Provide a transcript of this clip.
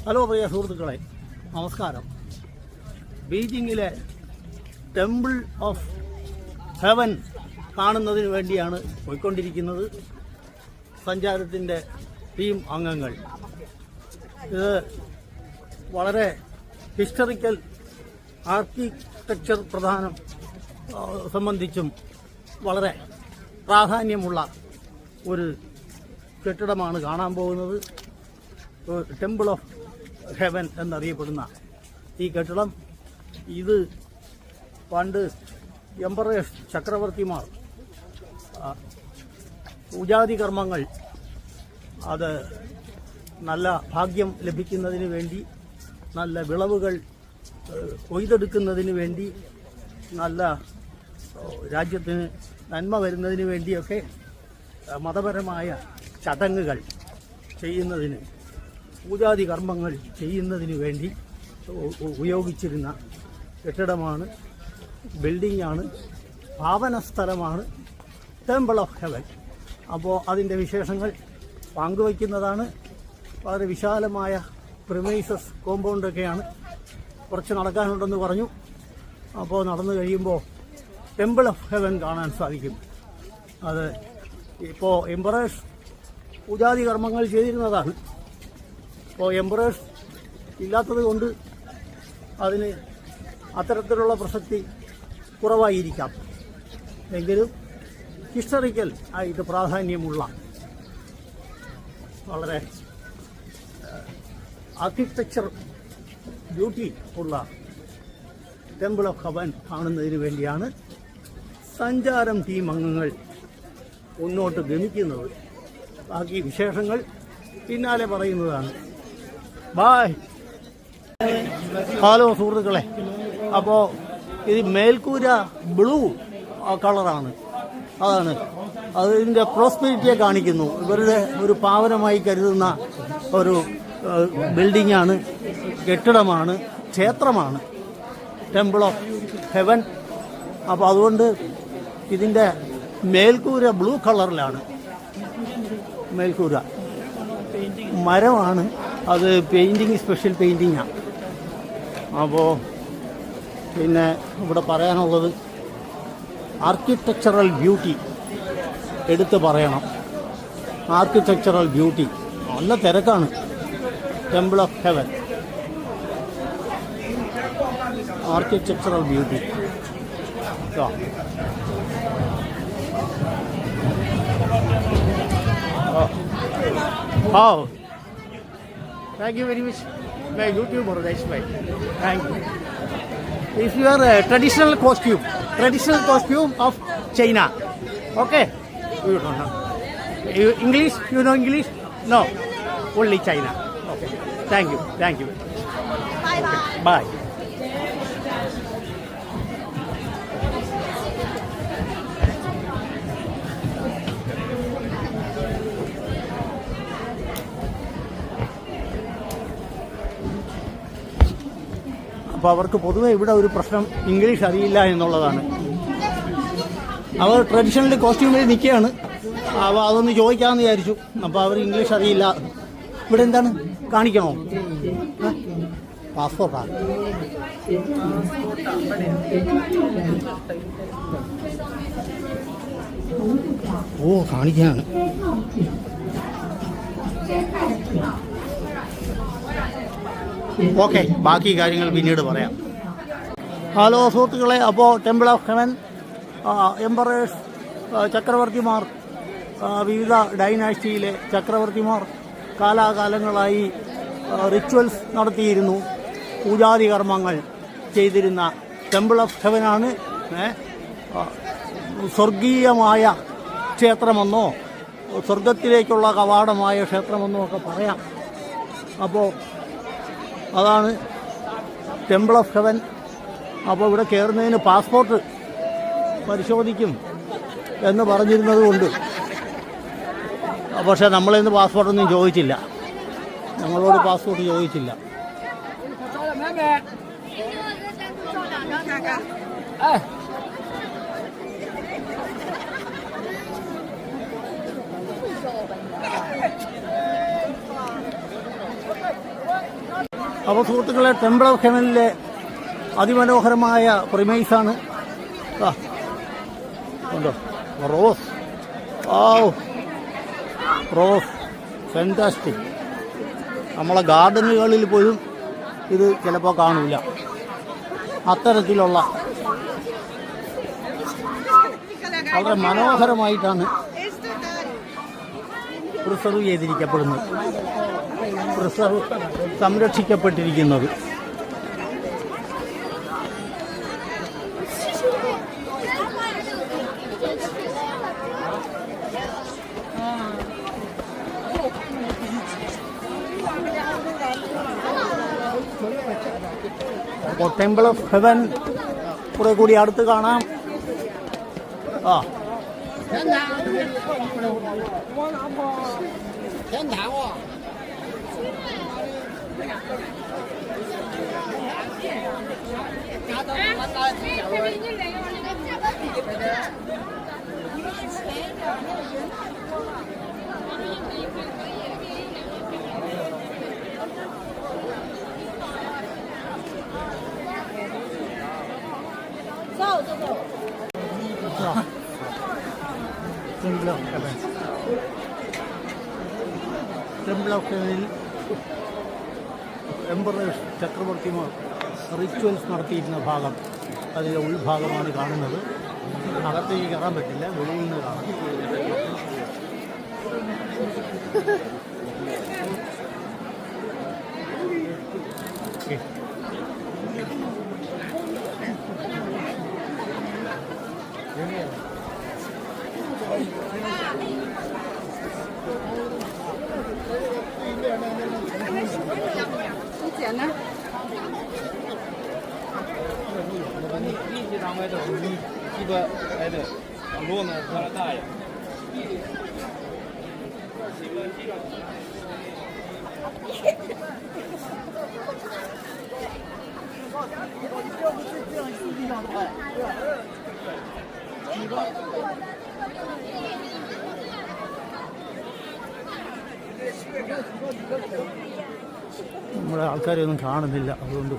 Hello പ്രിയ സുഹൃത്തുക്കളെ, നമസ്കാരം. ബീജിങ്ങിലെ temple of heaven കാണുന്നതിന് വേണ്ടിയാണ് പോയിക്കൊണ്ടിരിക്കുന്നത് സഞ്ചാരത്തിൻ്റെ ടീം അംഗങ്ങൾ. ഇത് വളരെ ഹിസ്റ്ററിക്കൽ ആർക്കിടെക്ചർ സംബന്ധിച്ചും വളരെ പ്രാധാന്യമുള്ള ഒരു കെട്ടിടമാണ് കാണാൻ പോകുന്നത്. ടെമ്പിൾ ഓഫ് ഹെവൻ എന്നറിയപ്പെടുന്ന ഈ കെട്ടിടം, ഇത് പണ്ട് എംപറേഴ്സ് ചക്രവർത്തിമാർ പൂജാതി കർമ്മങ്ങൾ, അത് നല്ല ഭാഗ്യം ലഭിക്കുന്നതിന് വേണ്ടി, നല്ല വിളവുകൾ കൊയ്തെടുക്കുന്നതിന് വേണ്ടി, നല്ല രാജ്യത്തിന് നന്മ വരുന്നതിന് വേണ്ടിയൊക്കെ മതപരമായ ചടങ്ങുകൾ ചെയ്യുന്നതിന്, പൂജാതി കർമ്മങ്ങൾ ചെയ്യുന്നതിന് വേണ്ടി ഉപയോഗിച്ചിരുന്ന കെട്ടിടമാണ്, ബിൽഡിംഗാണ്, പാവന സ്ഥലമാണ് ടെമ്പിൾ ഓഫ് ഹെവൻ. അപ്പോൾ അതിൻ്റെ വിശേഷങ്ങൾ പങ്കുവയ്ക്കുന്നതാണ്. വളരെ വിശാലമായ പ്രിമൈസസ് കോമ്പൗണ്ടൊക്കെയാണ്. കുറച്ച് നടക്കാനുണ്ടെന്ന് പറഞ്ഞു. അപ്പോൾ നടന്നു കഴിയുമ്പോൾ ടെമ്പിൾ ഓഫ് ഹെവൻ കാണാൻ സാധിക്കും. അത് ഇപ്പോൾ എംപറേഴ്സ് പൂജാതി കർമ്മങ്ങൾ ചെയ്തിരുന്നതാണ്. ഇപ്പോൾ എംപറേഴ്സ് ഇല്ലാത്തത് കൊണ്ട് അതിന് അത്തരത്തിലുള്ള പ്രസക്തി കുറവായിരിക്കാം. എങ്കിലും ഹിസ്റ്ററിക്കൽ ആയിട്ട് പ്രാധാന്യമുള്ള, വളരെ ആർക്കിടെക്ചർ ബ്യൂട്ടി ഉള്ള ടെമ്പിൾ ഓഫ് ഹെവൻ കാണുന്നതിന് വേണ്ടിയാണ് സഞ്ചാരം ടീം അംഗങ്ങൾ മുന്നോട്ട് ഗമിക്കുന്നത്. ബാക്കി വിശേഷങ്ങൾ പിന്നാലെ പറയുന്നതാണ്. ബായ്. ഹലോ സുഹൃത്തുക്കളെ, അപ്പോൾ ഇത് മേൽക്കൂര ബ്ലൂ കളറാണ്. അതാണ് അതിൻ്റെ പ്രോസ്പെരിറ്റിയെ കാണിക്കുന്നു. ഇവരുടെ ഒരു പാവനമായി കരുതുന്ന ഒരു ബിൽഡിംഗാണ്, കെട്ടിടമാണ്, ക്ഷേത്രമാണ് ടെമ്പിൾ ഓഫ് ഹെവൻ. അപ്പോൾ അതുകൊണ്ട് ഇതിൻ്റെ മേൽക്കൂര ബ്ലൂ കളറിലാണ്. മേൽക്കൂര മരമാണ്, അത് പെയിൻറ്റിങ്, സ്പെഷ്യൽ പെയിൻറ്റിങ്ങാണ്. അപ്പോൾ പിന്നെ ഇവിടെ പറയാനുള്ളത് ആർക്കിടെക്ചറൽ ബ്യൂട്ടി എടുത്ത് പറയണം. ആർക്കിടെക്ചറൽ ബ്യൂട്ടി, നല്ല തിരക്കാണ് temple of heaven. Architectural beauty. Oh, thank you very much. My YouTuber, that's why. Thank you. If you are a traditional costume of China, okay? You don't know. English? You know English? No, only China. Okay. Thank you. Bye bye. Okay. Bye. അപ്പോൾ അവർക്ക് പൊതുവെ ഇവിടെ ഒരു പ്രശ്നം English അറിയില്ല എന്നുള്ളതാണ്. അവർ traditional കോസ്റ്റ്യൂമിൽ നിൽക്കുകയാണ്. അപ്പോൾ അതൊന്ന് ചോദിക്കാമെന്ന് വിചാരിച്ചു. അപ്പോൾ അവർ ഇംഗ്ലീഷ് അറിയില്ല. ഇവിടെ എന്താണ് കാണിക്കണോ? പാസ്പോർട്ടാണ്. ഓ, കാണിക്കാണ്. ഓക്കെ, ബാക്കി കാര്യങ്ങൾ പിന്നീട് പറയാം. ഹലോ സുഹൃത്തുക്കളെ, അപ്പോൾ ടെമ്പിൾ ഓഫ് ഹെവൻ, എംപറേഴ്സ് ചക്രവർത്തിമാർ, വിവിധ ഡൈനാസ്റ്റിയിലെ ചക്രവർത്തിമാർ കാലാകാലങ്ങളായി റിച്വൽസ് നടത്തിയിരുന്നു, പൂജാതി കർമ്മങ്ങൾ ചെയ്തിരുന്ന ടെമ്പിൾ ഓഫ് ഹെവനാണ്. സ്വർഗീയമായ ക്ഷേത്രമെന്നോ സ്വർഗത്തിലേക്കുള്ള കവാടമായ ക്ഷേത്രമെന്നോ ഒക്കെ പറയാം. അപ്പോൾ അതാണ് ടെമ്പിൾ ഓഫ് ഹെവൻ. അപ്പോൾ ഇവിടെ കയറുന്നതിന് പാസ്പോർട്ട് പരിശോധിക്കും എന്ന് പറഞ്ഞിരുന്നത് കൊണ്ട്, പക്ഷേ നമ്മളിന്ന് പാസ്പോർട്ടൊന്നും ചോദിച്ചില്ല. ഞങ്ങളോട് പാസ്പോർട്ട് ചോദിച്ചില്ല. അപ്പോൾ സുഹൃത്തുക്കളെ, ടെമ്പിൾ ഓഫ് ഹെവനിലെ അതിമനോഹരമായ പ്രിമൈസാണ്. ഉണ്ടോ റോസ്, റോസ് ഫാന്റാസ്റ്റിക്. നമ്മളെ ഗാർഡനുകളിൽ പോലും ഇത് ചിലപ്പോൾ കാണില്ല. അത്തരത്തിലുള്ള വളരെ മനോഹരമായിട്ടാണ് പ്രിസർവ് ചെയ്തിരിക്കപ്പെടുന്നത്, സംരക്ഷിക്കപ്പെട്ടിരിക്കുന്നത്. അപ്പോൾ ടെമ്പിൾ ഓഫ് ഹെവൻ കുറെ കൂടി അടുത്ത് കാണാം. ടെമ്പിൾ ഓഫ് ഹെവനിൽ എംപറേഴ്സ് ചക്രവർത്തിമാർ റിച്വൽസ് നടത്തിയിരുന്ന ഭാഗം, അതിലെ ഉൾഭാഗമാണ് കാണുന്നത്. അകത്തേക്ക് കയറാൻ പറ്റില്ല, വെളിയിൽ നിന്ന് കാണാം. നമ്മുടെ ആൾക്കാരെയൊന്നും കാണുന്നില്ല, അതുകൊണ്ട്